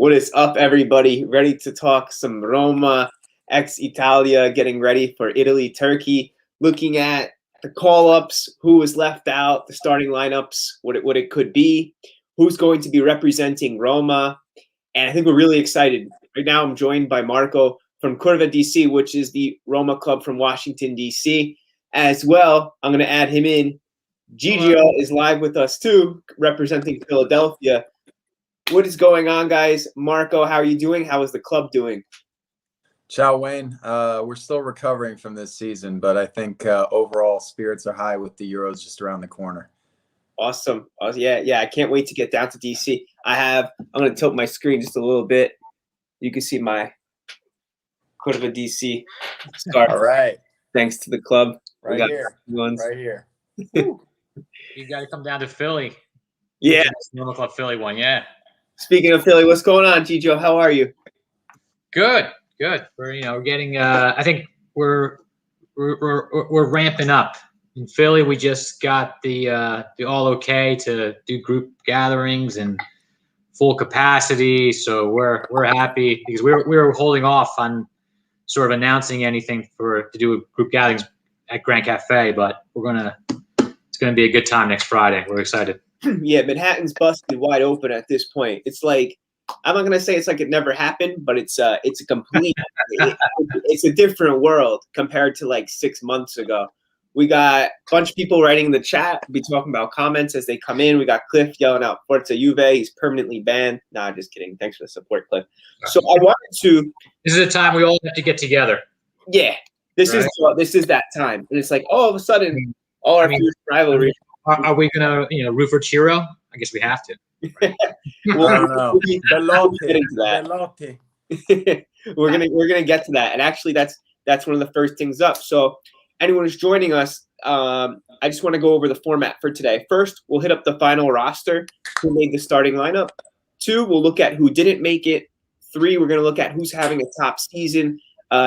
What is up, everybody? Ready to talk some Roma, ex-Italia, getting ready for Italy, Turkey, looking at the call-ups, who was left out, the starting lineups, what it could be, who's going to be representing Roma, and I think we're really excited. Right now, I'm joined by Marco from Curva DC, which is the Roma club from Washington, D.C. As well, I'm going to add him in. Gigio is live with us, too, representing Philadelphia. What is going on, guys? Marco, how are you doing? How is the club doing? Ciao, Wayne. We're still recovering from this season, but I think overall spirits are high with the Euros just around the corner. Awesome. Yeah. I can't wait to get down to DC. I'm going to tilt my screen just a little bit. You can see my Curva DC scarf. All right. Thanks to the club. Right here. You got to come down to Philly. Yeah. Normal Club Philly one, yeah. Speaking of Philly, what's going on, Gigio? How are you? Good. We're getting. I think we're ramping up in Philly. We just got the all okay to do group gatherings and full capacity, so we're happy because we were holding off on sort of announcing anything to do group gatherings at Grand Cafe, but it's gonna be a good time next Friday. We're excited. Yeah, Manhattan's busted wide open at this point. It's like, I'm not gonna say it's like it never happened, but it's a complete it's a different world compared to like 6 months ago. We got a bunch of people writing in the chat. We'll be talking about comments as they come in. We got Cliff yelling out Forza Juve. He's permanently banned. Nah, just kidding. Thanks for the support, Cliff. So I wanted to. This is a time we all have to get together. Yeah, this is that time, and it's like all of a sudden, all our rivalry. Are we gonna root for Chiro? I guess we have to. Right? Well, I don't know. Belotti. We're gonna get to that, and actually, that's one of the first things up. So, anyone who's joining us, I just want to go over the format for today. First, we'll hit up the final roster, who made the starting lineup. 2, we'll look at who didn't make it. 3, we're gonna look at who's having a top season.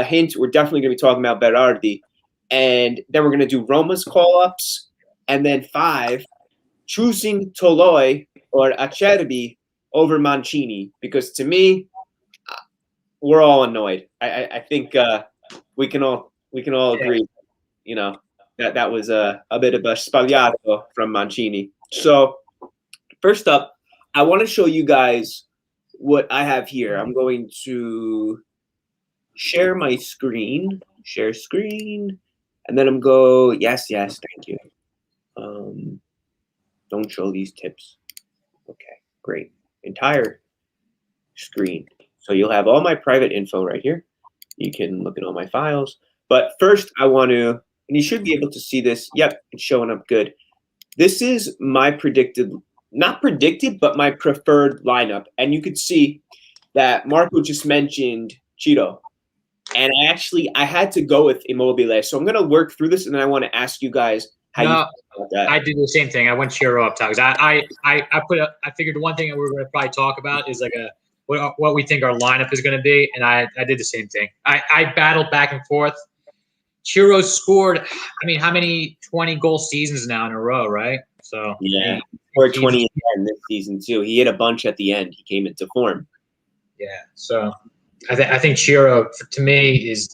Hint: we're definitely gonna be talking about Berardi, and then we're gonna do Roma's call-ups. And then 5, choosing Toloi or Acerbi over Mancini, because to me, we're all annoyed. I think we can all agree, that was a bit of a sbagliato from Mancini. So first up, I want to show you guys what I have here. I'm going to share my screen, and then yes, thank you. Don't show these tips. Okay, great. Entire screen. So you'll have all my private info right here. You can look at all my files. But first, I want to, and you should be able to see this. Yep, it's showing up good. This is my not predicted, but my preferred lineup. And you could see that Marco just mentioned Ciro. And I had to go with Immobile. So I'm going to work through this, and then I want to ask you guys how you feel about that. I did the same thing. I went Chiro up top because I figured the one thing that we're going to probably talk about is like what we think our lineup is going to be, and I did the same thing. I battled back and forth. Chiro scored. How many 20-goal seasons now in a row, right? So yeah, or 20 this season too. He hit a bunch at the end. He came into form. Yeah, so I think Chiro to me is.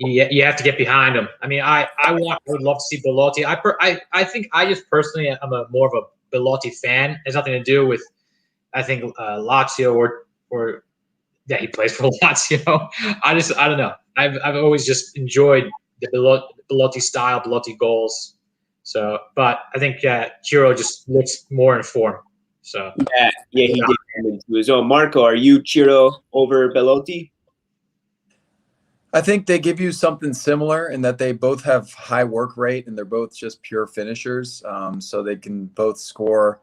You have to get behind him. I would love to see Belotti. I think I just personally I'm more of a Belotti fan. It has nothing to do with I think Lazio or that he plays for Lazio. I don't know. I've always just enjoyed the Belotti style, Belotti goals. So, but I think Chiro just looks more in form. So yeah, he did come into his own. Marco, are you Chiro over Belotti? I think they give you something similar in that they both have high work rate and they're both just pure finishers. So they can both score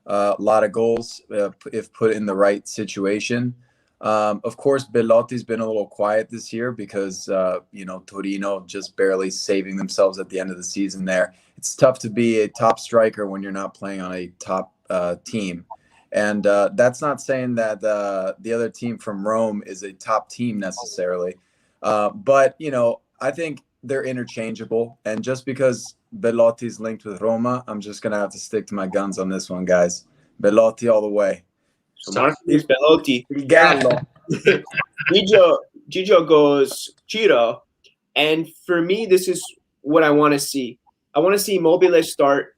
a lot of goals if put in the right situation. Of course, Belotti's been a little quiet this year because, Torino just barely saving themselves at the end of the season there. It's tough to be a top striker when you're not playing on a top team. And that's not saying that the other team from Rome is a top team necessarily. But, I think they're interchangeable. And just because Belotti's linked with Roma, I'm just going to have to stick to my guns on this one, guys. Belotti all the way. So Marcus Belotti. Gallo. Gigio goes Ciro. And for me, this is what I want to see. I want to see Immobile start.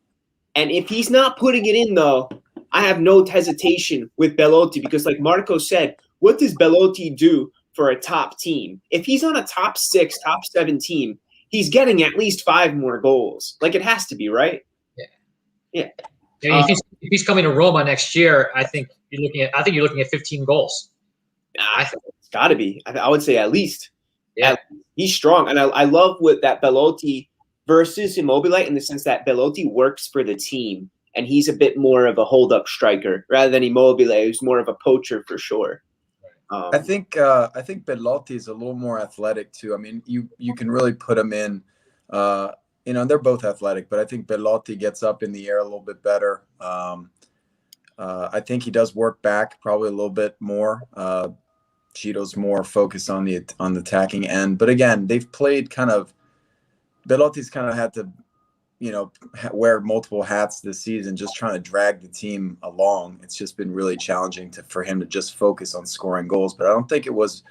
And if he's not putting it in, though, I have no hesitation with Belotti because, like Marco said, what does Belotti do for a top team? If he's on a top 6, top 7 team, he's getting at least 5 more goals. Like, it has to be, right? Yeah. I mean, if he's coming to Roma next year, I think you're looking at 15 goals. It's got to be. I would say at least. Yeah. He's strong. And I love what that Belotti versus Immobile in the sense that Belotti works for the team. And he's a bit more of a hold-up striker rather than Immobile, who's more of a poacher for sure. I think Belotti is a little more athletic too. I mean, you can really put him in. They're both athletic, but I think Belotti gets up in the air a little bit better. I think he does work back probably a little bit more. Cheeto's more focused on the attacking end, but again, they've played Belotti's kind of had to, wear multiple hats this season, just trying to drag the team along. It's just been really challenging for him to just focus on scoring goals. But I don't think it was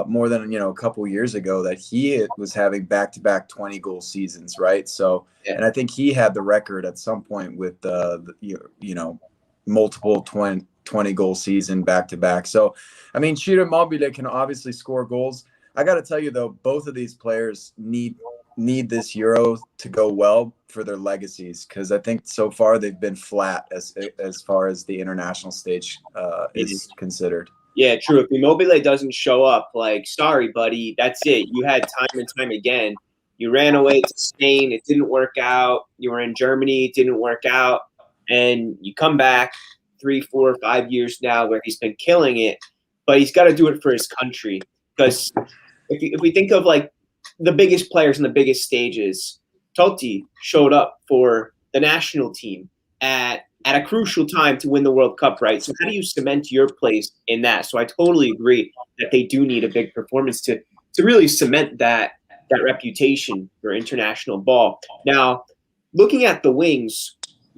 more than a couple years ago that he was having back-to-back 20-goal seasons, right? So, yeah. And I think he had the record at some point with multiple 20-goal season back-to-back. So, I mean, Ciro Immobile can obviously score goals. I got to tell you, though, both of these players need this Euro to go well for their legacies, because I think so far they've been flat as far as the international stage is considered. Yeah, true. If Immobile doesn't show up, sorry, buddy, that's it. You had time and time again. You ran away to Spain. It didn't work out. You were in Germany. It didn't work out. And you come back 3, 4, 5 years now where he's been killing it, but he's got to do it for his country. Because if we think of the biggest players in the biggest stages, Totti showed up for the national team at a crucial time to win the World Cup, right? So how do you cement your place in that? So I totally agree that they do need a big performance to really cement that reputation for international ball. Now, looking at the wings,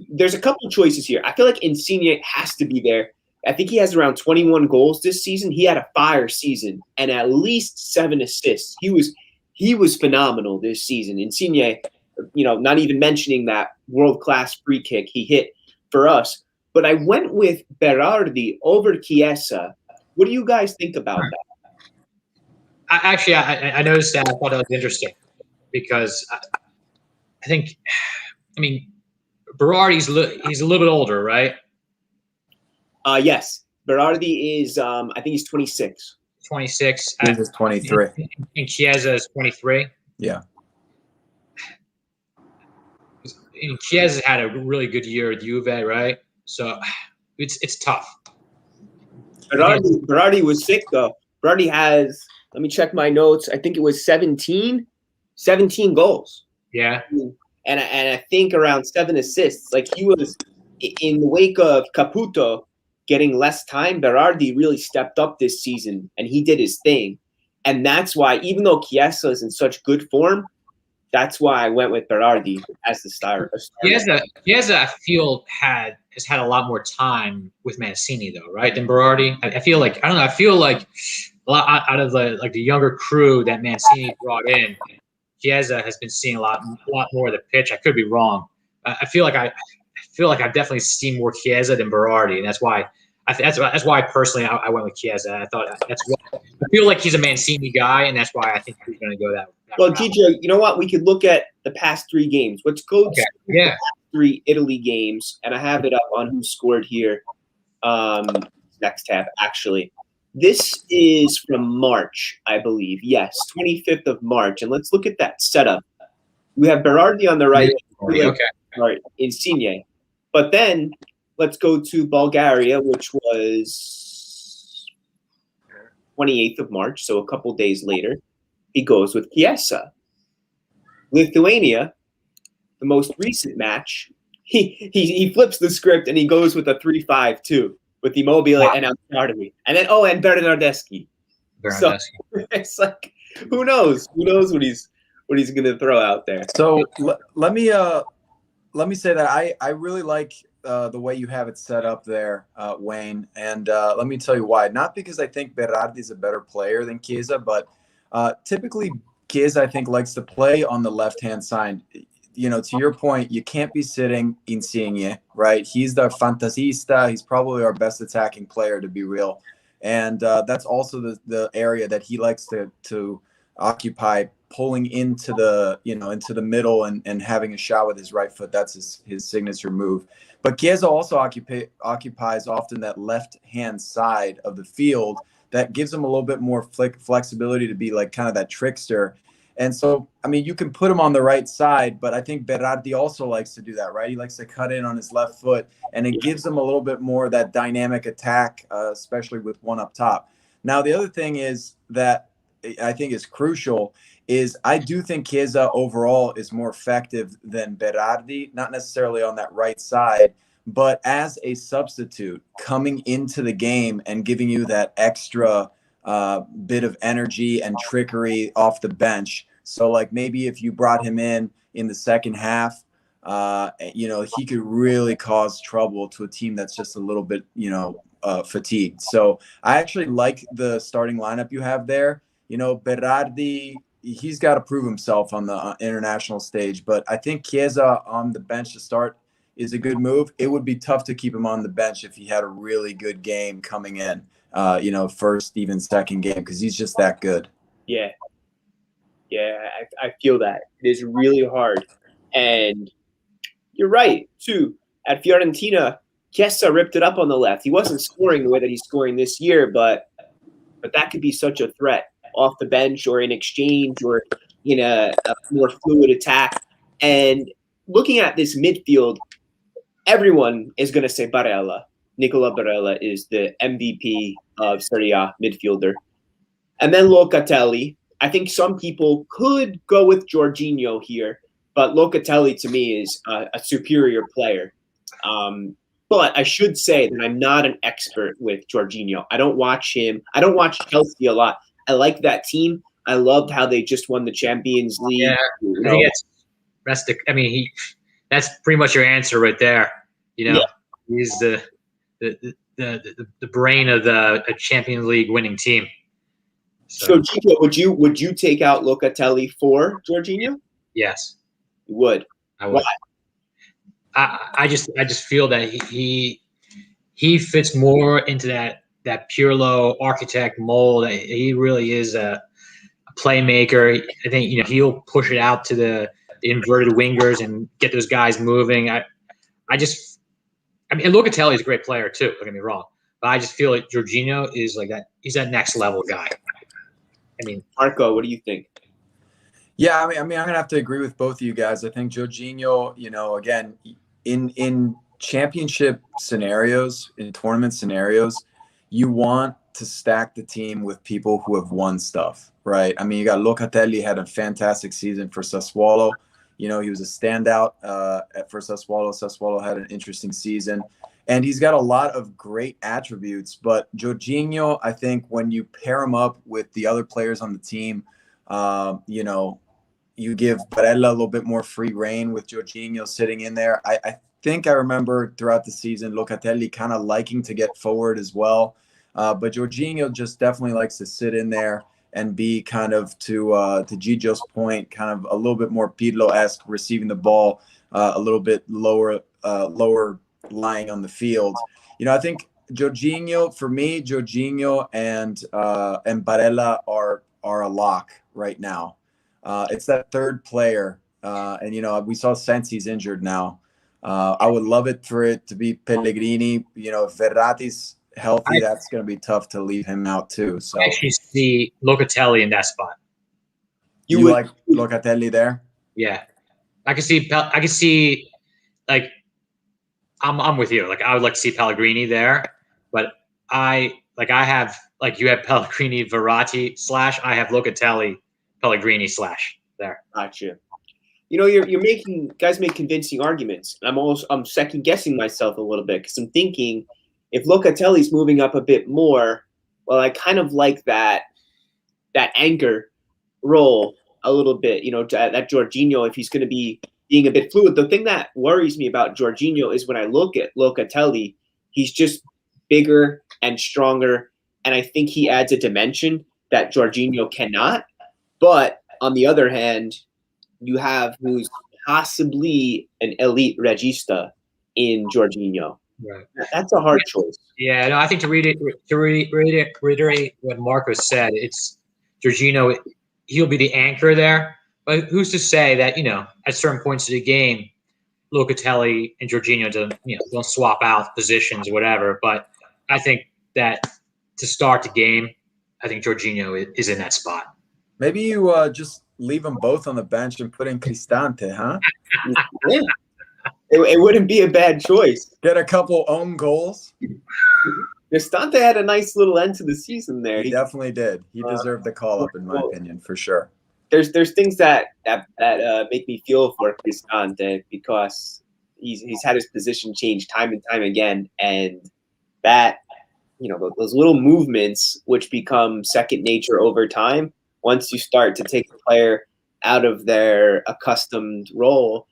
there's a couple choices here. I feel like Insigne has to be there. I think he has around 21 goals this season. He had a fire season and at least 7 assists. He was phenomenal this season. Insigne, not even mentioning that world-class free kick he hit for us. But I went with Berardi over Chiesa. What do you guys think about that? I noticed that. I thought that was interesting because Berardi's he's a little bit older, right? Yes. Berardi is, I think he's 26. 26. He's 23. And Chiesa is 23. Yeah. And Chiesa had a really good year at Juve, right? So it's tough. Berardi was sick, though. Berardi has, let me check my notes, I think it was 17 goals. Yeah. And I think around 7 assists. He was, in the wake of Caputo getting less time, Berardi really stepped up this season, and he did his thing. And that's why, even though Chiesa is in such good form, that's why I went with Berardi as the star. Chiesa, I feel, has had a lot more time with Mancini, though, right, than Berardi. I feel like a lot out of the younger crew that Mancini brought in, Chiesa has been seeing a lot more of the pitch. I could be wrong. I feel like I've definitely seen more Chiesa than Berardi, and that's why personally I went with Chiesa. I thought I feel like he's a Mancini guy, and that's why I think he's going to go that well, route. Gigio, you know what? We could look at the past 3 games. Let's go to the past 3 Italy games, and I have it up on who scored here. Next tab, actually. This is from March, I believe. Yes, 25th of March. And let's look at that setup. We have Berardi on the right. Okay. All right, Insigne. But then let's go to Bulgaria, which was 28th of March, so a couple days later. He goes with Chiesa. Lithuania, the most recent match, he flips the script and he goes with a 3-5-2 with Immobile and Azzurri. And then and Bernardeschi. So it's who knows? Who knows what he's going to throw out there? So let me say that I really like the way you have it set up there, Wayne, and let me tell you why. Not because I think Berardi is a better player than Chiesa, but typically Chiesa, I think, likes to play on the left-hand side. You know, to your point, you can't be sitting Insigne, right? He's the fantasista. He's probably our best attacking player, to be real. And that's also the area that he likes to occupy, pulling into the middle and having a shot with his right foot. That's his signature move. But Chiesa also occupies often that left-hand side of the field that gives him a little bit more flexibility to be like kind of that trickster. And so, I mean, you can put him on the right side, but I think Berardi also likes to do that, right? He likes to cut in on his left foot, and it gives him a little bit more of that dynamic attack, especially with one up top. Now, the other thing is that I think is crucial is I do think Chiesa overall is more effective than Berardi, not necessarily on that right side, but as a substitute coming into the game and giving you that extra bit of energy and trickery off the bench. So like maybe if you brought him in the second half, he could really cause trouble to a team that's just a little bit, fatigued. So I actually like the starting lineup you have there. You know, Berardi, he's got to prove himself on the international stage, but I think Chiesa on the bench to start is a good move. It would be tough to keep him on the bench if he had a really good game coming in. First, even second game, because he's just that good. Yeah, I feel that. It is really hard. And you're right, too. At Fiorentina, Chiesa ripped it up on the left. He wasn't scoring the way that he's scoring this year, but that could be such a threat off the bench or in exchange or in a more fluid attack. And looking at this midfield, everyone is going to say Barella. Nicola Barella is the MVP of Serie A midfielder. And then Locatelli. I think some people could go with Jorginho here, but Locatelli to me is a superior player. But I should say that I'm not an expert with Jorginho. I don't watch him. I don't watch Chelsea a lot. I like that team. I loved how they just won the Champions League. Yeah, I think that's pretty much your answer right there. He's the brain of a Champions League winning team. So Gio, would you take out Locatelli for Jorginho? Yes, you would. I would. Why? I just feel that he fits more into that Pirlo architect mold. He really is a playmaker. I think he'll push it out to the inverted wingers and get those guys moving. And Locatelli is a great player too. Don't get me wrong, but I just feel like Jorginho is like that. He's that next level guy. Marco, what do you think? Yeah, I'm gonna have to agree with both of you guys. I think Jorginho, again, in championship scenarios, in tournament scenarios, you want to stack the team with people who have won stuff, right? I mean, you got Locatelli had a fantastic season for Sassuolo. He was a standout for Sassuolo. Sassuolo had an interesting season. And he's got a lot of great attributes. But Jorginho, I think when you pair him up with the other players on the team, you give Barella a little bit more free reign with Jorginho sitting in there. I think I remember throughout the season, Locatelli kind of liking to get forward as well. But Jorginho just definitely likes to sit in there and be kind of, to Gigio's point, kind of a little bit more Pirlo-esque, receiving the ball a little bit lower lying on the field. I think Jorginho and Barella are a lock right now. It's that third player, and we saw Sensi's injured now. I would love it for it to be Pellegrini. If Verratti's healthy, that's going to be tough to leave him out too. So I actually see Locatelli in that spot. You like Locatelli there? Yeah, I can see. Like, I'm with you. Like, I would like to see Pellegrini there, but you have Pellegrini, Verratti / I have Locatelli, Pellegrini / there. Gotcha. You're making guys make convincing arguments. I'm second guessing myself a little bit because I'm thinking, if Locatelli's moving up a bit more, well, I kind of like that anchor role a little bit. That Jorginho, if he's going to be, being a bit fluid. The thing that worries me about Jorginho is when I look at Locatelli, he's just bigger and stronger, and I think he adds a dimension that Jorginho cannot. But on the other hand, you have who's possibly an elite regista in Jorginho. Right. That's a hard choice. Yeah, no, I think to reiterate what Marcos said, it's Jorginho. He'll be the anchor there, but who's to say that at certain points of the game, Locatelli and Jorginho don't swap out positions or whatever. But I think that to start the game, I think Jorginho is in that spot. Maybe you just leave them both on the bench and put in Cristante, huh? Yeah. It wouldn't be a bad choice. Get a couple own goals. Cristante had a nice little end to the season there. He definitely did. He deserved the call-up, in my opinion, for sure. There's things that make me feel for Cristante because he's had his position change time and time again, and that those little movements which become second nature over time. Once you start to take the player out of their accustomed role,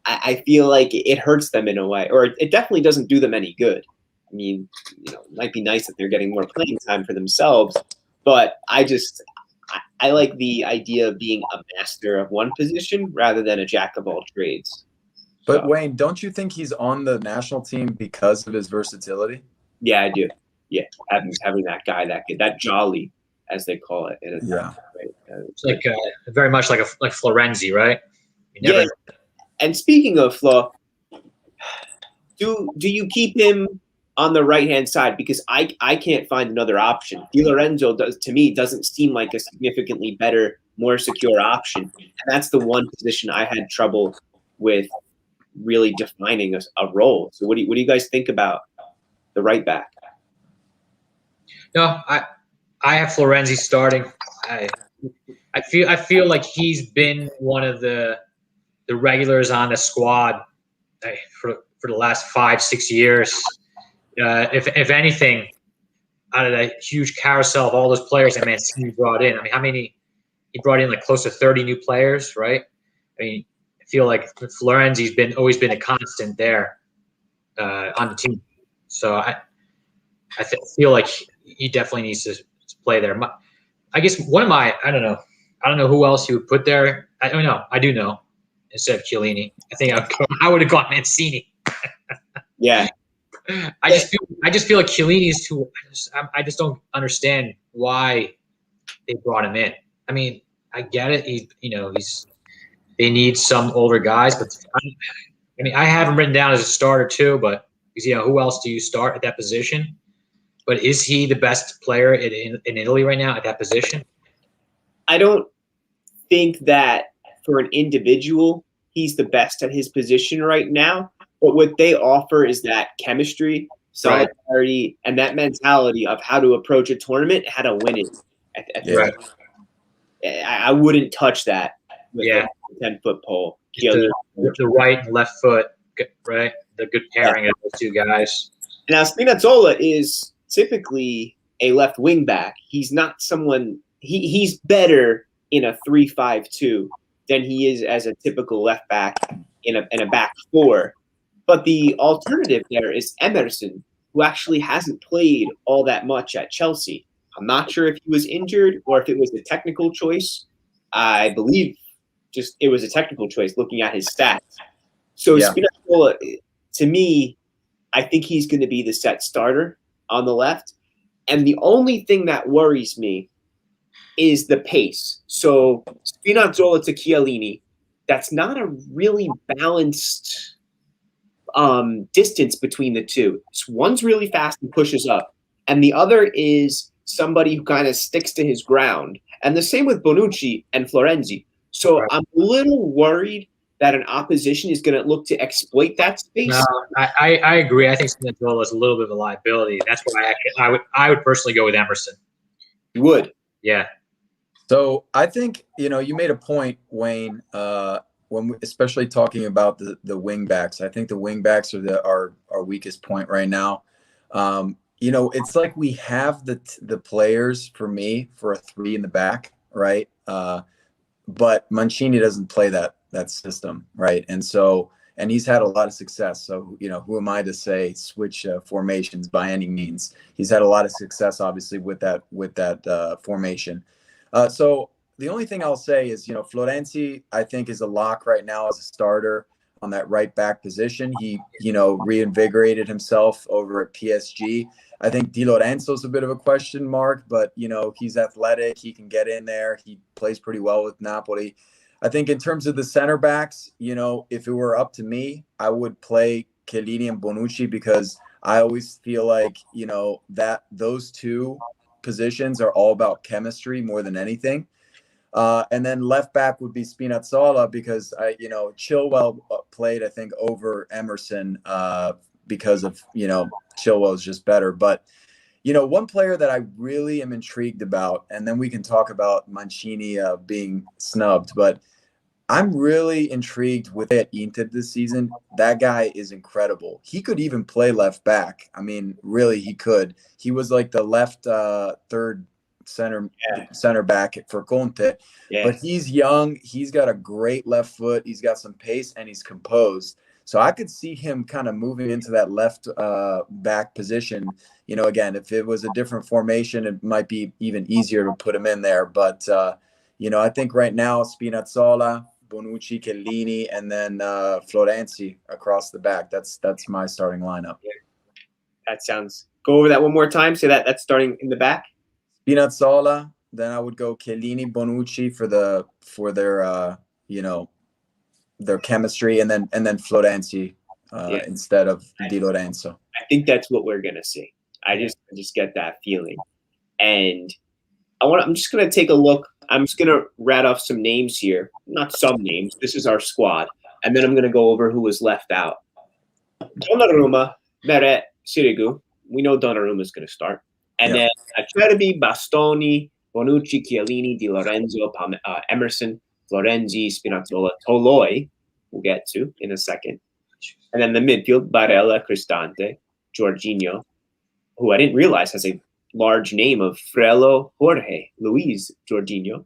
I feel like it hurts them in a way, or it definitely doesn't do them any good. I mean, it might be nice that they're getting more playing time for themselves, but I like the idea of being a master of one position rather than a jack of all trades. But so, Wayne, don't you think he's on the national team because of his versatility? Yeah, I do. Yeah, having that guy, that jolly, as they call it. Yeah, it's like very much like Florenzi, right? Yeah. And speaking of Flo, do you keep him on the right-hand side? Because I can't find another option. Di Lorenzo doesn't seem like a significantly better, more secure option. And that's the one position I had trouble with really defining a role. So what do you guys think about the right back? No, I have Florenzi starting. I feel like he's been one of the regulars on the squad for the last 5-6 years. If anything, out of that huge carousel of all those players that Mancini brought in, I mean, how many he brought in? Like close to 30 new players, right? I mean, I feel like Florenzi's always been a constant there on the team. So I feel like he definitely needs to play there. I guess I don't know who else you would put there. I don't know. I do know. Instead of Chiellini, I think I would have gone Mancini. Yeah. I just feel like Chiellini is too. I just don't understand why they brought him in. I mean, I get it. They need some older guys, but I mean, I have him written down as a starter too. But who else do you start at that position? But is he the best player in Italy right now at that position? I don't think that for an individual, he's the best at his position right now. But what they offer is that chemistry, solidarity, and that mentality of how to approach a tournament, how to win it. Right. I wouldn't touch that with a 10-foot pole. The right and left foot, right? The good pairing of those two guys. Now, Spinazzola is typically a left wing back. He's not someone – he's better in a 3-5-2 than he is as a typical left back in a back four. But the alternative there is Emerson, who actually hasn't played all that much at Chelsea. I'm not sure if he was injured or if it was a technical choice. I believe it was a technical choice looking at his stats. So Spinazzola, to me, I think he's going to be the set starter on the left. And the only thing that worries me is the pace. So Spinazzola to Chiellini, that's not a really balanced distance between the two. One's really fast and pushes up, and the other is somebody who kind of sticks to his ground. And the same with Bonucci and Florenzi. So I'm a little worried that an opposition is going to look to exploit that space. No, I agree. I think Spinazzola is a little bit of a liability. That's why I would personally go with Emerson. You would? Yeah. So I think, you made a point, Wayne, especially talking about the wing backs. I think the wing backs are our weakest point right now. It's like we have the players for a 3 in the back, right? But Mancini doesn't play that system, right? And he's had a lot of success. So, who am I to say switch formations by any means? He's had a lot of success, obviously, with that formation. So the only thing I'll say is, Florenzi, I think, is a lock right now as a starter on that right back position. He, reinvigorated himself over at PSG. I think Di Lorenzo's a bit of a question mark, but, he's athletic. He can get in there. He plays pretty well with Napoli. I think in terms of the center backs, if it were up to me, I would play Chiellini and Bonucci, because I always feel like, that those two positions are all about chemistry more than anything. And then left back would be Spinazzola, because Chilwell played, I think, over Emerson because of, Chilwell is just better. But, one player that I really am intrigued about, and then we can talk about Mancini being snubbed, but I'm really intrigued with it at Inter this season. That guy is incredible. He could even play left back. I mean, really, he could. He was like the left third center back for Conte. Yeah. But he's young. He's got a great left foot. He's got some pace, and he's composed. So I could see him kind of moving into that left back position. Again, if it was a different formation, it might be even easier to put him in there. But, I think right now, Spinazzola, Bonucci, Chiellini, and then Florenzi across the back. That's my starting lineup. Yeah. That sounds. Go over that one more time. Say that's starting in the back. Spinazzola. Then I would go Chiellini, Bonucci for their their chemistry, and then Florenzi instead of Di Lorenzo. I think that's what we're gonna see. I just get that feeling, and I'm just gonna take a look. I'm just gonna rat off some names here. Not some names. This is our squad, and then I'm gonna go over who was left out. Donnarumma, Meret, Sirigu. We know Donnarumma is gonna start, and then Acerbi, Bastoni, Bonucci, Chiellini, Di Lorenzo, Emerson, Florenzi, Spinazzola, Toloi, we'll get to in a second. And then the midfield, Barella, Cristante, Jorginho, who I didn't realize has a large name of Frello Jorge Luis Jorginho,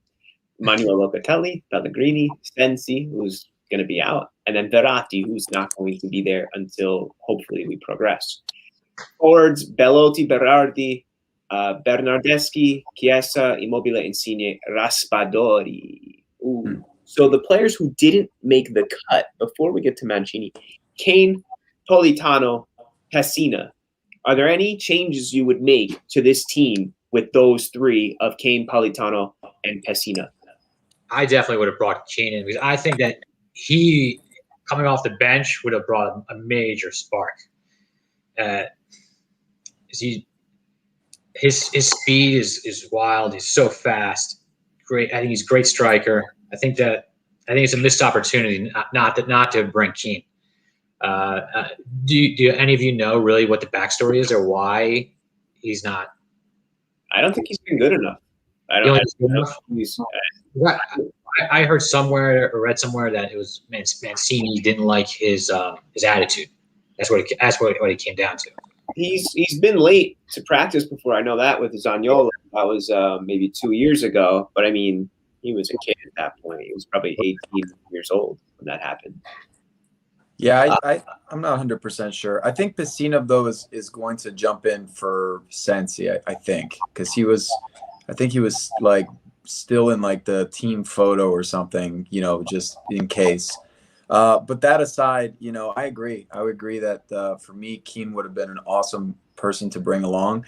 Manuel Locatelli, Pellegrini, Sensi, who's going to be out, and then Verratti, who's not going to be there until hopefully we progress. Forwards, Belotti, Berardi, Bernardeschi, Chiesa, Immobile, Insigne, Raspadori. Ooh. So the players who didn't make the cut before we get to Mancini, Kane, Politano, Pessina. Are there any changes you would make to this team with those three of Kane, Politano, and Pessina? I definitely would have brought Kane in, because I think that he, coming off the bench, would have brought a major spark. His speed is wild. He's so fast. Great. I think he's a great striker. I think it's a missed opportunity not to bring Keane. Do any of you know really what the backstory is, or why he's not? I don't think he's been good enough. I heard somewhere or read somewhere that it was Mancini didn't like his attitude. That's what it came down to. He's been late to practice before. I know that with Zaniolo. That was maybe 2 years ago. But I mean, he was a kid at that point. He was probably 18 years old when that happened. Yeah, I'm not 100% sure. I think Pessina, though, is going to jump in for Sensi, I think, because he was like still in like the team photo or something, just in case. But that aside, I agree. I would agree that for me, Keane would have been an awesome person to bring along,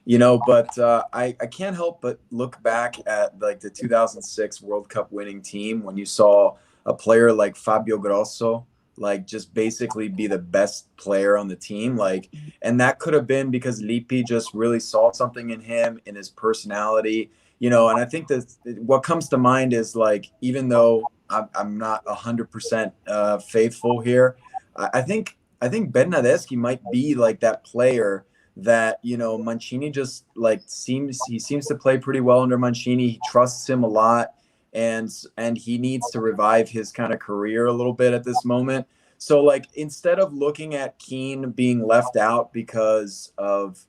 but I can't help but look back at like the 2006 World Cup winning team when you saw a player like Fabio Grosso, like just basically be the best player on the team. Like, and that could have been because Lippi just really saw something in him, in his personality, and I think that what comes to mind is like, even though I'm not 100% faithful here, I think Bernardeschi might be like that player that, Mancini just like seems to play pretty well under Mancini. He trusts him a lot. And he needs to revive his kind of career a little bit at this moment. So like, instead of looking at Keane being left out because of,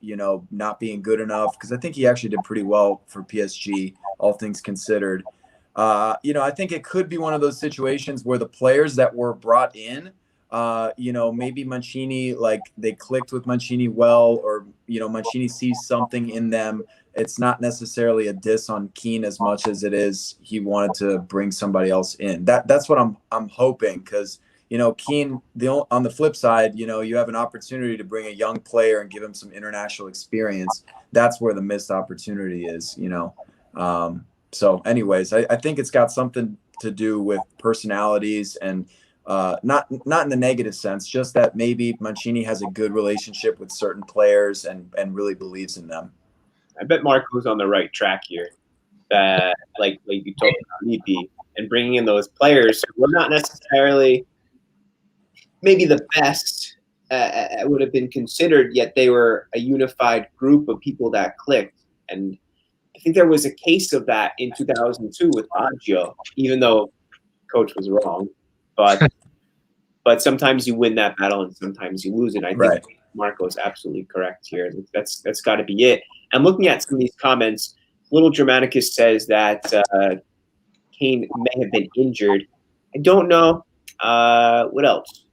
not being good enough, because I think he actually did pretty well for PSG, all things considered. I think it could be one of those situations where the players that were brought in, maybe Mancini, like they clicked with Mancini well, or, Mancini sees something in them. It's not necessarily a diss on Keane as much as it is he wanted to bring somebody else in. That's what I'm hoping, because, Keane, on the flip side, you have an opportunity to bring a young player and give him some international experience. That's where the missed opportunity is, So anyways, I think it's got something to do with personalities, and not in the negative sense, just that maybe Mancini has a good relationship with certain players and really believes in them. I bet Marco's on the right track here. That like you talked about EP and bringing in those players who were not necessarily maybe the best would have been considered, yet they were a unified group of people that clicked. And I think there was a case of that in 2002 with Baggio, even though coach was wrong. But sometimes you win that battle and sometimes you lose it. I think Marco is absolutely correct here. That's got to be it. I'm looking at some of these comments. Little Dramaticus says that Kane may have been injured. I don't know. What else?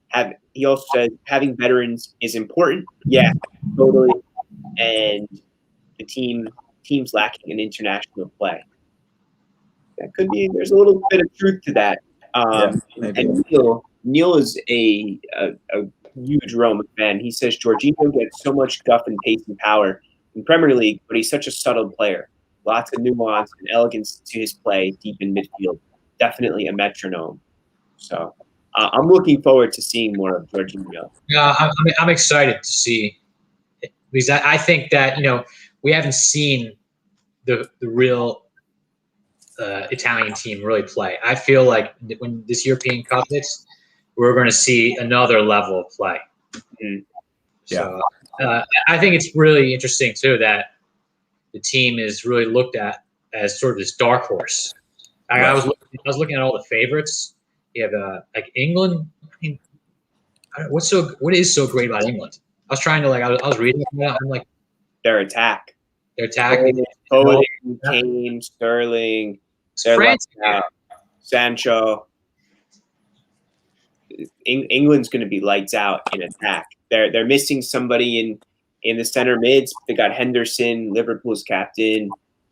He also says having veterans is important. Yeah, totally. And the team's lacking in international play. That could be. There's a little bit of truth to that. And Neil is a huge Roma fan. He says Jorginho gets so much guff and pace and power in Premier League, but he's such a subtle player. Lots of nuance and elegance to his play deep in midfield. Definitely a metronome. So I'm looking forward to seeing more of Jorginho. Yeah, I'm excited to see, because I think that we haven't seen the real Italian team really play. I feel like when this European Cup hits, we're going to see another level of play. Mm-hmm. So I think it's really interesting too that the team is really looked at as sort of this dark horse. I was looking at all the favorites. You have like England. I mean, what is so great about England? I was trying to I was reading about. I'm like, their attack. Foden, Kane, Sterling, France, Sancho. England's going to be lights out in attack. They're missing somebody in the center mids. They got Henderson, Liverpool's captain,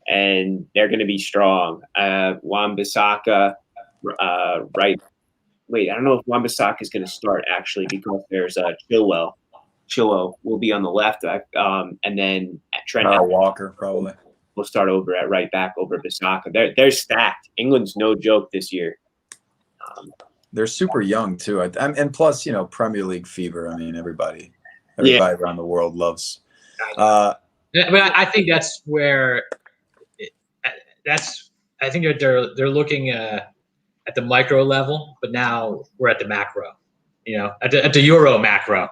and they're going to be strong. Wan-Bissaka, right. Wait, I don't know if Wan-Bissaka is going to start actually, because there's Chilwell. Chilwell will be on the left, and then Trent Walker probably will start over at right back over Bissaka. They're stacked. England's no joke this year. They're super young too, and plus, Premier League fever. I mean, everybody around the world loves. But I think that's where I think they're looking at the micro level, but now we're at the macro. At the Euro macro.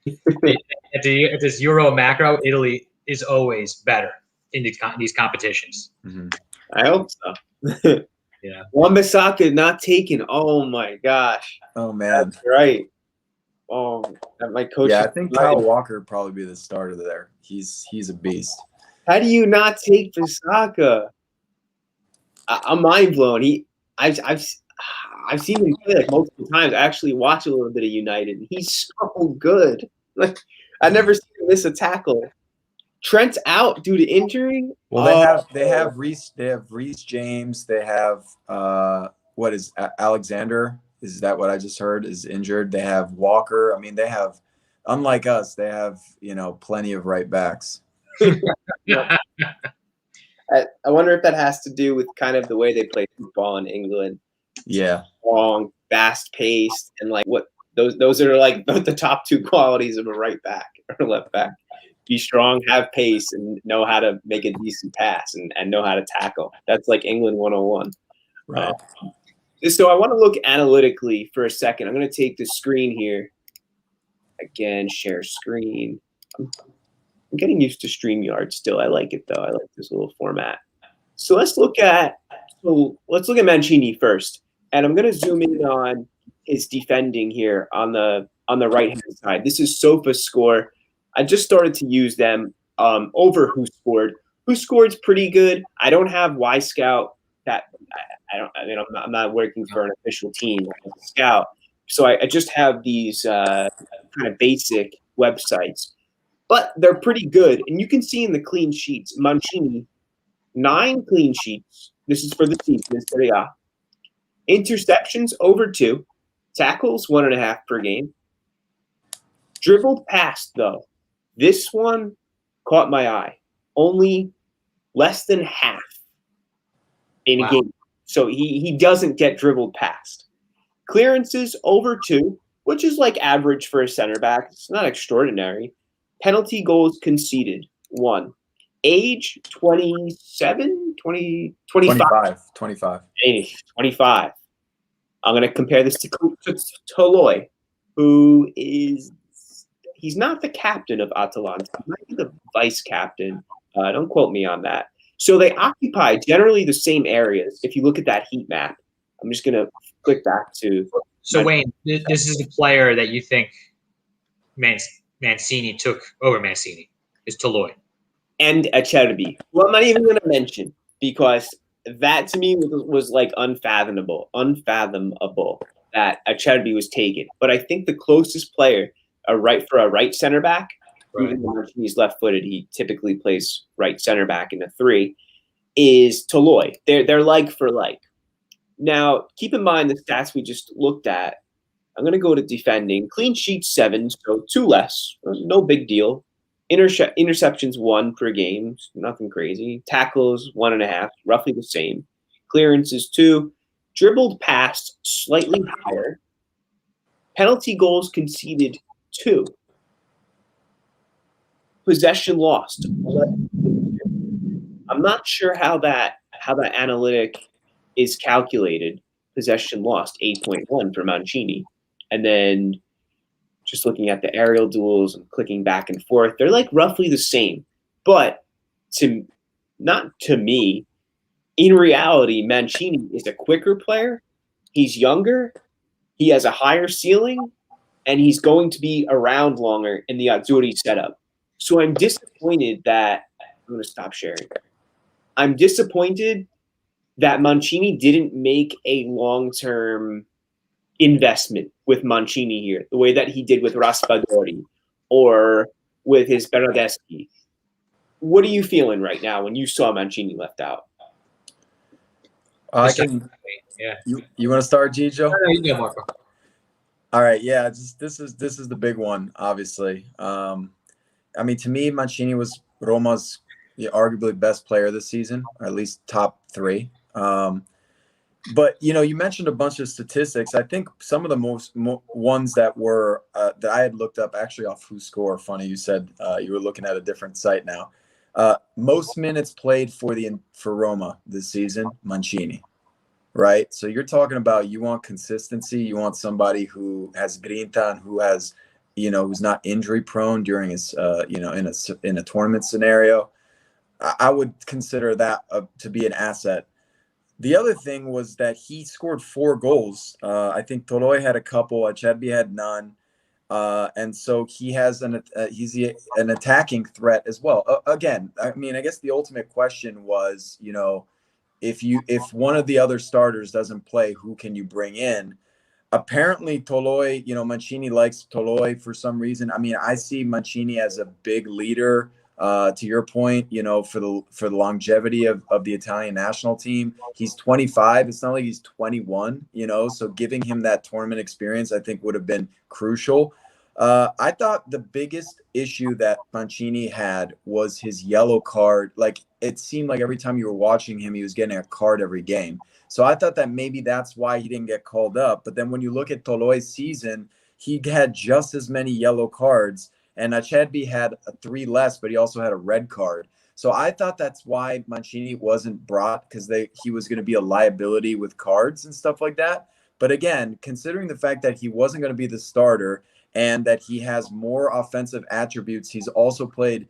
at this Euro macro, Italy is always better in these competitions. Mm-hmm. I hope so. Yeah. Wan-Bissaka not taken. Oh my gosh. Oh man. That's right. Oh, my coach. Yeah, I think Kyle Walker would probably be the starter there. He's a beast. How do you not take Bissaka? I'm mind blown. I've seen him play multiple times. I actually watch a little bit of United, and he's so good. I've never seen him miss a tackle. Trent's out due to injury. Well, they have Reece James. They have what is Alexander? Is that what I just heard? Is injured. They have Walker. I mean, they have, unlike us, they have plenty of right backs. I wonder if that has to do with kind of the way they play football in England. Yeah, long, fast paced, and what those are the top two qualities of a right back or left back. Be strong, have pace, and know how to make a decent pass and know how to tackle. That's like England 101. Right. So I want to look analytically for a second. I'm going to take the screen here. Again, share screen. I'm getting used to StreamYard still. I like it, though. I like this little format. So let's look at Mancini first. And I'm going to zoom in on his defending here on the right-hand side. This is Sofa's score. I just started to use them over Who Scored. Who Scored's pretty good. I don't have Y Scout. That I'm not working for an official team as a scout. So I just have these kind of basic websites, but they're pretty good. And you can see in the clean sheets, Mancini, 9 clean sheets. This is for the season in Serie A. Interceptions over 2, tackles 1.5 per game. Dribbled past, though. This one caught my eye. Only less than half in a game. So he doesn't get dribbled past. Clearances over 2, which is like average for a center back. It's not extraordinary. Penalty goals conceded, 1. Age, 27, 20, 25. 25. 25. I'm going to compare this to Toloi, who is – he's not the captain of Atalanta. He might be the vice captain. Don't quote me on that. So they occupy generally the same areas. If you look at that heat map, I'm just going to click back to – So, Wayne, this is the player that you think Mancini took over Mancini, is Toloi. And Acerbi, who I'm not even going to mention, because that to me was like unfathomable that Acerbi was taken. But I think the closest player for a right center back, even though he's left-footed, he typically plays right center back in the 3, is Toloi. They're like for like. Now, keep in mind the stats we just looked at. I'm going to go to defending. Clean sheets 7, so 2 less. No big deal. Interceptions 1 per game, nothing crazy. Tackles 1.5, roughly the same. Clearances 2. Dribbled past, slightly higher. Penalty goals conceded 2. Possession lost. I'm not sure how that analytic is calculated. Possession lost 8.1 for Mancini, and then just looking at the aerial duels and clicking back and forth, they're like roughly the same. But not to me, in reality, Mancini is a quicker player. He's younger. He has a higher ceiling, and he's going to be around longer in the Azzurri setup. So I'm disappointed that I'm going to stop sharing. I'm disappointed that Mancini didn't make a long-term investment with Mancini here, the way that he did with Raspadori or with his Bernardeschi. What are you feeling right now when you saw Mancini left out? I can. Yeah. You want to start, Gigio? No, you go, Marco. All right. Yeah. This is the big one, obviously. I mean, to me, Mancini was Roma's arguably best player this season, or at least top 3. But you mentioned a bunch of statistics. I think some of the most ones that were that I had looked up actually off WhoScore. Funny you said you were looking at a different site now. Most minutes played for Roma this season, Mancini, right? So you're talking about you want consistency. You want somebody who has grinta and who has who's not injury prone during his in a tournament scenario. I would consider that to be an asset. The other thing was that he scored 4 goals. I think Toloi had a couple. Acerbi had none. And so he has he's an attacking threat as well. Again, I mean, I guess the ultimate question was, if one of the other starters doesn't play, who can you bring in? Apparently, Toloi, Mancini likes Toloi for some reason. I mean, I see Mancini as a big leader. To your point, for the longevity of the Italian national team. He's 25. It's not like he's 21, so giving him that tournament experience, I think, would have been crucial. I thought the biggest issue that Mancini had was his yellow card. Like, it seemed like every time you were watching him, he was getting a card every game. So I thought that maybe that's why he didn't get called up. But then when you look at Toloi's season, he had just as many yellow cards. And Acerbi had 3 less, but he also had a red card. So I thought that's why Mancini wasn't brought, because he was going to be a liability with cards and stuff like that. But again, considering the fact that he wasn't going to be the starter and that he has more offensive attributes, he's also played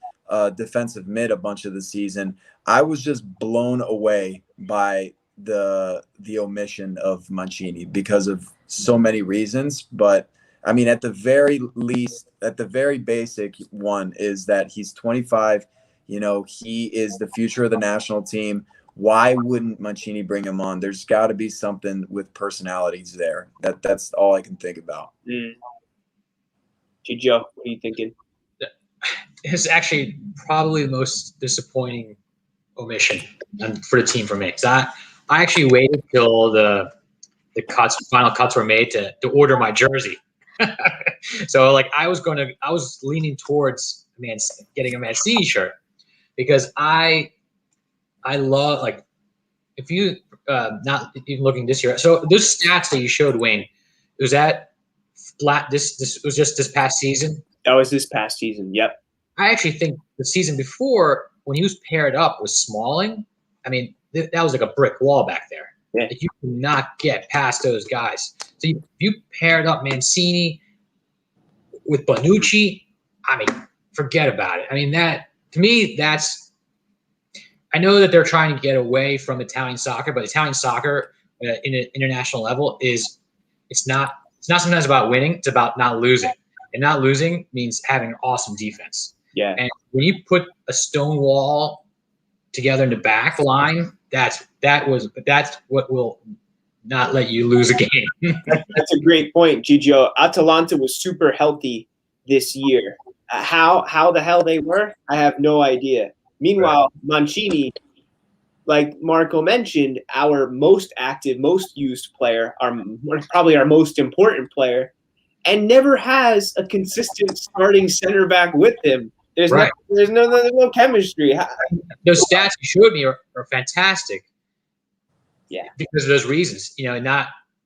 defensive mid a bunch of the season. I was just blown away by the omission of Mancini because of so many reasons. But I mean, at the very least, at the very basic one is that he's 25. He is the future of the national team. why wouldn't Mancini bring him on? There's got to be something with personalities there. That's all I can think about. Hey, Joe, what are you thinking? It's actually probably the most disappointing omission for the team for me. So I actually waited till the final cuts were made to order my jersey. So like I was leaning towards getting a Mancini shirt because I love, like, if you not even looking this year. So those stats that you showed, Wayne, was that flat? This was just this past season. That was this past season. Yep. I actually think the season before, when he was paired up with Smalling, I mean, that was like a brick wall back there. Yeah. Like, you could not get past those guys. So you paired up Mancini with Bonucci, I mean, forget about it. I mean, that, to me, that's – I know that they're trying to get away from Italian soccer, but Italian soccer in an international level it's not sometimes about winning. It's about not losing. And not losing means having an awesome defense. Yeah. And when you put a stone wall together in the back line, that's what will not let you lose a game. That's a great point, Gigio. Atalanta was super healthy this year. How the hell they were, I have no idea. Meanwhile, Mancini, like Marco mentioned, our most active, most used player, probably our most important player, and never has a consistent starting center back with him. There's no chemistry. Those stats you showed me are fantastic. Yeah, because of those reasons.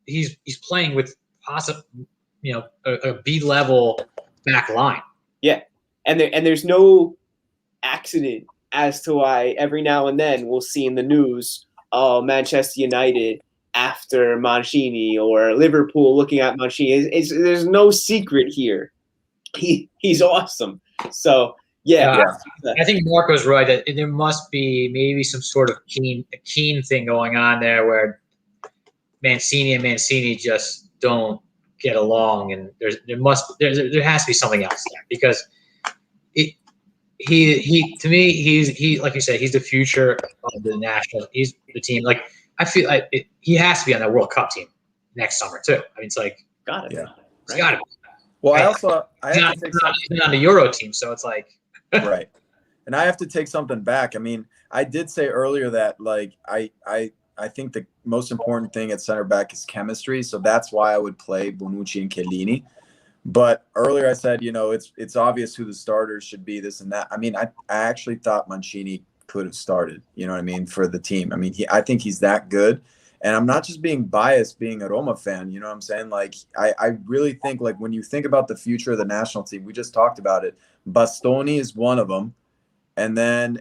He's playing with a B-level back line. Yeah, and there's no accident as to why every now and then we'll see in the news, Manchester United after Mancini or Liverpool looking at Mancini. There's no secret here. He's awesome. So yeah. I think Marco's right that there must be maybe some sort of keen thing going on there where Mancini and Mancini just don't get along, and there has to be something else there, because he to me he's like you said, he's the future of the national. He's the team. Like, I feel like he has to be on that World Cup team next summer too. I mean, it's like got it. Yeah, it's got to be. Well, right. He's on the Euro team, so it's like right. And I have to take something back. I mean, I did say earlier that, like, I think the most important thing at center back is chemistry. So that's why I would play Bonucci and Chiellini. But earlier I said, it's obvious who the starters should be, this and that. I mean, I actually thought Mancini could have started, you know what I mean, for the team. I mean, I think he's that good. And I'm not just being biased being a Roma fan, you know what I'm saying? Like, I really think, like, when you think about the future of the national team, we just talked about it. Bastoni is one of them. And then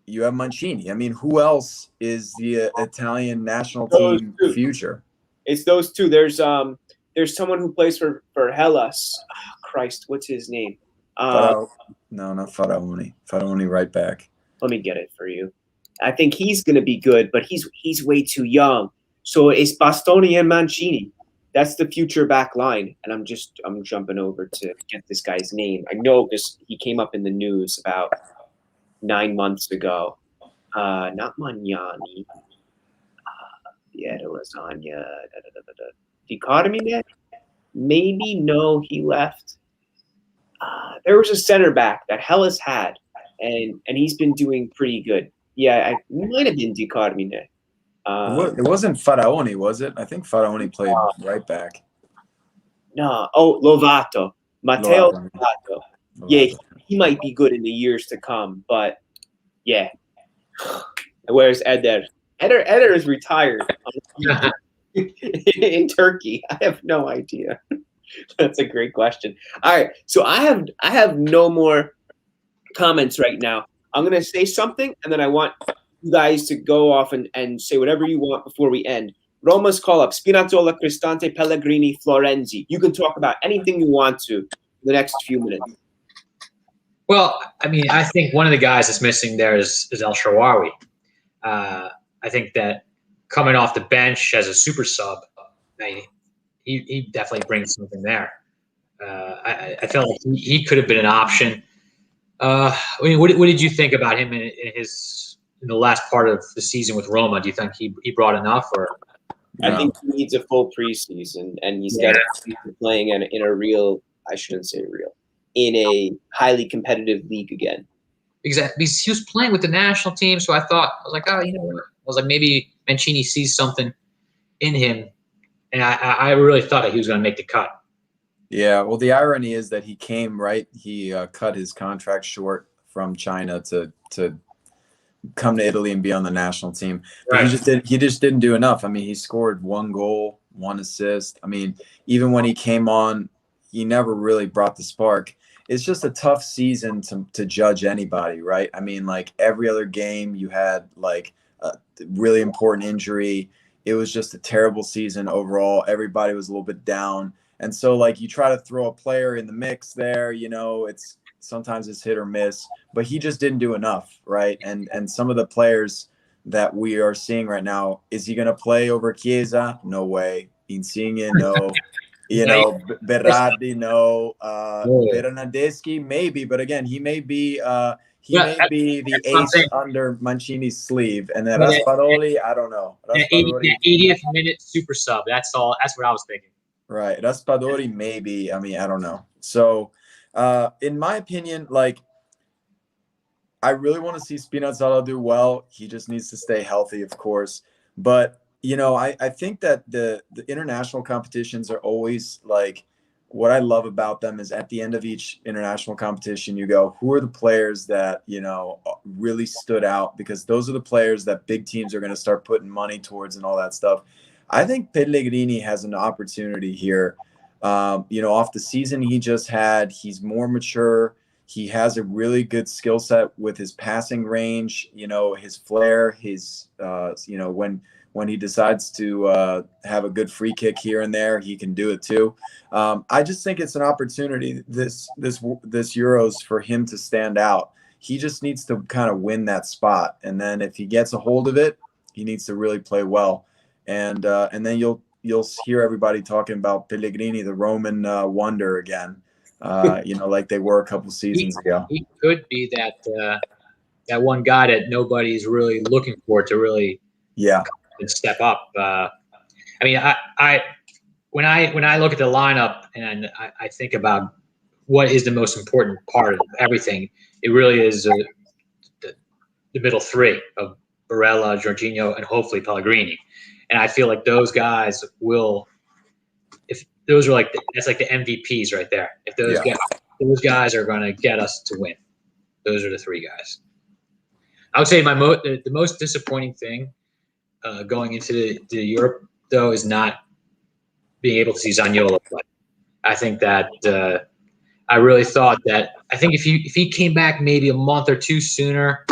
you have Mancini. I mean, who else is the Italian national team future? It's those two. There's someone who plays for Hellas. Oh, Christ, what's his name? No, not Faraoni. Faraoni right back. Let me get it for you. I think he's going to be good, but he's way too young. So it's Bastoni and Mancini. That's the future back line. And I'm jumping over to get this guy's name. I know because he came up in the news about 9 months ago. Not Magnani. Piero Lasagna. Dichotomy? Maybe no, he left. There was a center back that Hellas had, and he's been doing pretty good. Yeah, it might have been Dichotomy. It wasn't Faraoni, was it? I think Faraoni played right back. No. Oh, Lovato. Matteo Lovato. Yeah, he might be good in the years to come, but yeah. Where's Eder? Eder is retired in Turkey. I have no idea. That's a great question. All right, so I have no more comments right now. I'm going to say something, and then I want you guys to go off and say whatever you want before we end. Roma's call-up: Spinazzola, Cristante, Pellegrini, Florenzi. You can talk about anything you want to in the next few minutes. Well, I mean, I think one of the guys that's missing there is El Shaarawy. I think that coming off the bench as a super sub, he definitely brings something there. I felt like he could have been an option. I mean, what did you think about him in his in the last part of the season with Roma. Do you think he brought enough, or? I think he needs a full preseason, and he's got to be playing in a real. I shouldn't say real. In a highly competitive league again. Exactly. Because he was playing with the national team, so I was like, oh, maybe Mancini sees something in him, and I really thought that he was going to make the cut. Yeah, well, the irony is that he came right. He cut his contract short from China to come to Italy and be on the national team. But Right. he just didn't do enough. I mean, he scored 1 goal, 1 assist. I mean, even when he came on, he never really brought the spark. It's just a tough season to judge anybody, right? I mean, like every other game you had like a really important injury. It was just a terrible season overall. Everybody was a little bit down. And so like you try to throw a player in the mix there, it's sometimes it's hit or miss, but he just didn't do enough, right? And some of the players that we are seeing right now, is he going to play over Chiesa? No way. Insigne, no. Berardi, no. Bernardeschi, maybe, but again, he may be the ace under Mancini's sleeve, and then Raspadori, I don't know. Raspadori, 80th minute super sub. That's all. That's what I was thinking. Right, Raspadori, maybe. I mean, I don't know. So, in my opinion, like, I really want to see Spinazzola do well. He just needs to stay healthy, of course. But I think that the international competitions are always like, what I love about them is at the end of each international competition, you go, who are the players that, really stood out? Because those are the players that big teams are going to start putting money towards and all that stuff. I think Pellegrini has an opportunity here. Off the season he just had, he's more mature. He has a really good skill set with his passing range, his flair, his, when he decides to have a good free kick here and there, he can do it too. I just think it's an opportunity this Euros for him to stand out. He just needs to kind of win that spot, and then if he gets a hold of it, he needs to really play well, and then you'll hear everybody talking about Pellegrini, the Roman wonder again. Like they were a couple seasons ago. He could be that one guy that nobody's really looking for to really step up. I mean, when I look at the lineup and I think about what is the most important part of everything, it really is the middle three of Barella, Jorginho, and hopefully Pellegrini. And I feel like those guys will, if those are that's like the MVPs right there. If those guys are going to get us to win, those are the three guys. I would say the most disappointing thing going into the Europe though is not being able to see Zaniolo play. I think that I really thought that if he came back maybe a month or two sooner,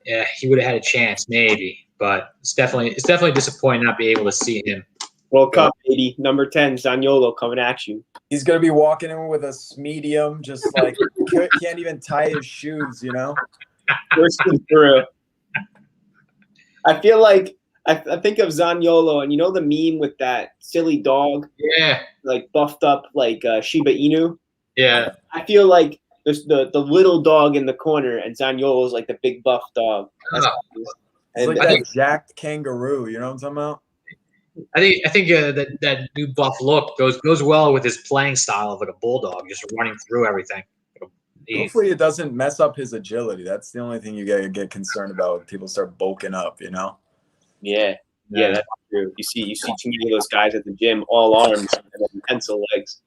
he would have had a chance maybe. But it's definitely disappointing not being able to see him. World Cup, baby. Number 10, Zaniolo coming at you. He's going to be walking in with a medium, just like can't even tie his shoes, Bursting through. I feel like I think of Zaniolo, and the meme with that silly dog? Yeah. Like buffed up like Shiba Inu? Yeah. I feel like there's the little dog in the corner, and Zaniolo is like the big buff dog. It's like that jacked kangaroo, you know what I'm talking about? I think that new buff look goes well with his playing style of like a bulldog, just running through everything. Hopefully it doesn't mess up his agility. That's the only thing you gotta get concerned about when people start bulking up, Yeah, that's true. You see too many of those guys at the gym, all arms and then pencil legs.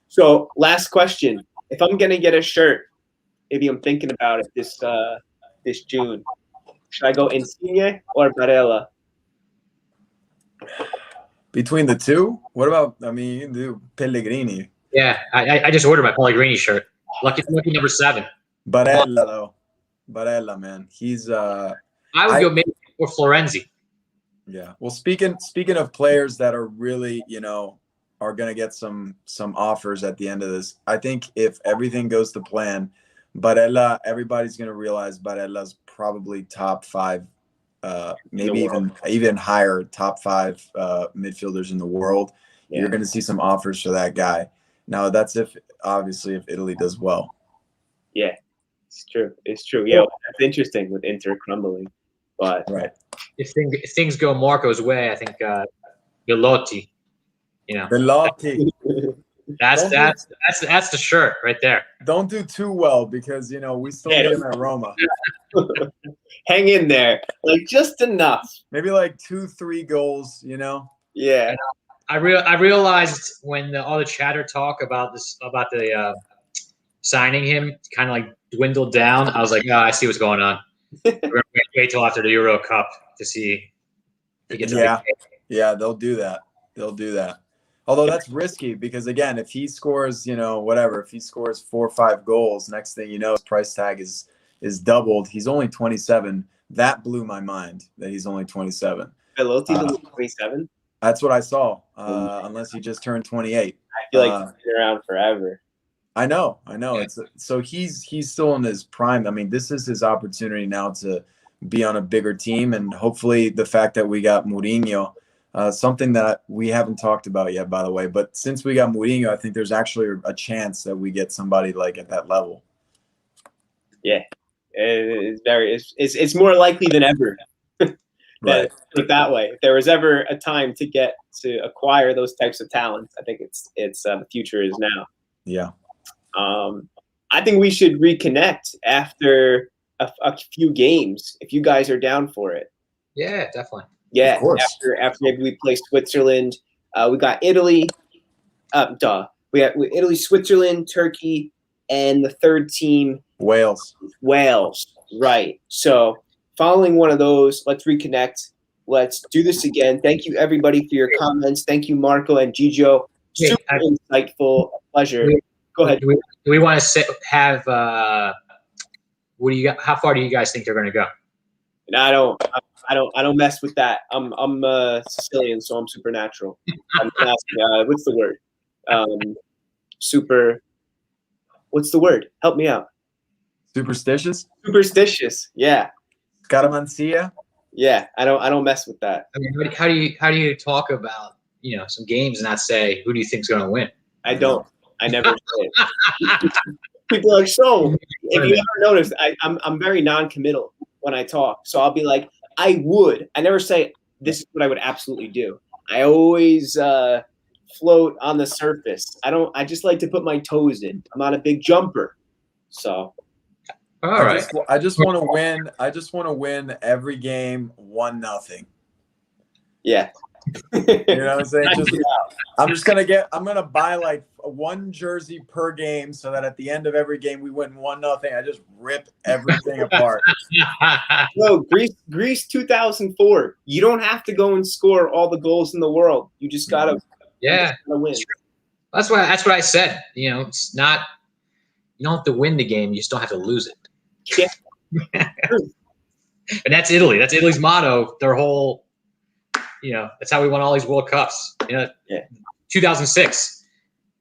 So last question: if I'm gonna get a shirt, maybe I'm thinking about it this June. Should I go Insigne or Barella? Between the two? What about? I mean, you can do Pellegrini. Yeah, I just ordered my Pellegrini shirt. Lucky number 7. Barella though. Barella, man. He's I would go maybe for Florenzi. Yeah. Well, speaking of players that are really, are gonna get some offers at the end of this, I think if everything goes to plan, Barella, everybody's gonna realize Barella's probably top 5, maybe even higher, top 5 midfielders in the world. Yeah. You're gonna see some offers for that guy. Now that's if Italy does well. Yeah. It's true. Yeah, that's interesting with Inter crumbling, but right. If things go Marco's way, I think Belotti. Belotti. That's the shirt right there. Don't do too well because we still need him at Roma. Hang in there, like just enough. Maybe like 2-3 goals. Yeah. I realized when all the chatter talk about the signing him kind of like dwindled down. I was like, oh, I see what's going on. We're gonna wait till after the Euro Cup to see if he gets Yeah, they'll do that. Although that's risky because again, if he scores, if he scores 4 or 5 goals, next thing you know, his price tag is doubled. He's only 27. That blew my mind that he's only 27. Pelotti's only 27. That's what I saw. Unless he just turned 28. I feel like he's been around forever. I know. So he's still in his prime. I mean, this is his opportunity now to be on a bigger team, and hopefully the fact that we got Mourinho, something that we haven't talked about yet, by the way. But since we got Mourinho, I think there's actually a chance that we get somebody like at that level. Yeah, it's more likely than ever. Right. Put it that way. If there was ever a time to acquire those types of talents, I think it's the future is now. Yeah. I think we should reconnect after a few games if you guys are down for it. Yeah, definitely. Yeah, of course. After maybe we play Switzerland, we got Italy. We got Italy, Switzerland, Turkey, and the third team Wales. Right. So following one of those, let's reconnect. Let's do this again. Thank you everybody for your comments. Thank you, Marco and Gigio. Super insightful. Pleasure. Go ahead. Do we want to have? What do you got? How far do you guys think they're going to go? I don't mess with that. I'm Sicilian, so I'm supernatural. I'm asking, what's the word? What's the word? Help me out. Superstitious. Yeah. Scaramanzia. Yeah. I don't mess with that. I mean, how do you talk about some games and not say who do you think's going to win? I don't. I never say it. People are like, so if you ever notice, I'm very non-committal when I talk. So I'll be like, I would. I never say this is what I would absolutely do. I always float on the surface. I just like to put my toes in. I'm not a big jumper. So all right. I just want to win. I just want to win every game 1-0. Yeah. You know what I'm saying? I'm gonna buy like one jersey per game so that at the end of every game we win 1-0. I just rip everything apart. No, Greece 2004. You don't have to go and score all the goals in the world. You just gotta win. That's what I said. It's not, you don't have to win the game, you just don't have to lose it. Yeah. And that's Italy. That's Italy's motto. Their whole that's how we won all these World Cups. 2006.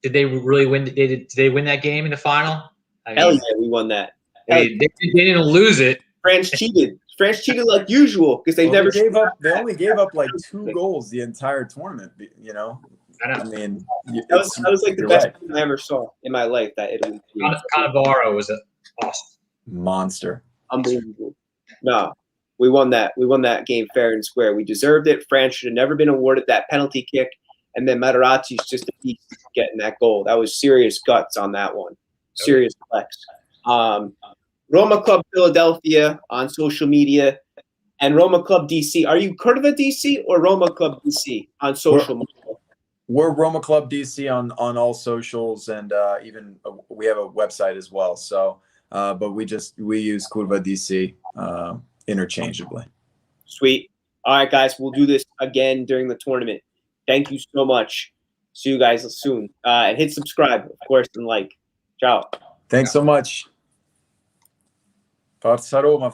Did they really win? Did they win that game in the final? Hell yeah, we won that. They didn't lose it. France cheated. France cheated like usual because they They only gave up like 2 goals the entire tournament. I mean, that was like the best thing I ever saw in my life. That Italy. Cannavaro was awesome monster. Unbelievable. No. We won that game fair and square. We deserved it. France should have never been awarded that penalty kick. And then Materazzi's just a piece getting that goal. That was serious guts on that one. Serious flex. Roma Club Philadelphia on social media and Roma Club DC. Are you Curva DC or Roma Club DC on social media? We're Roma Club DC on all socials, and even we have a website as well. So, but we use Curva DC interchangeably. Sweet. All right, guys, we'll do this again during the tournament. Thank you so much. See you guys soon. And hit subscribe, of course, and like. Ciao. Thanks so much. Forza Roma.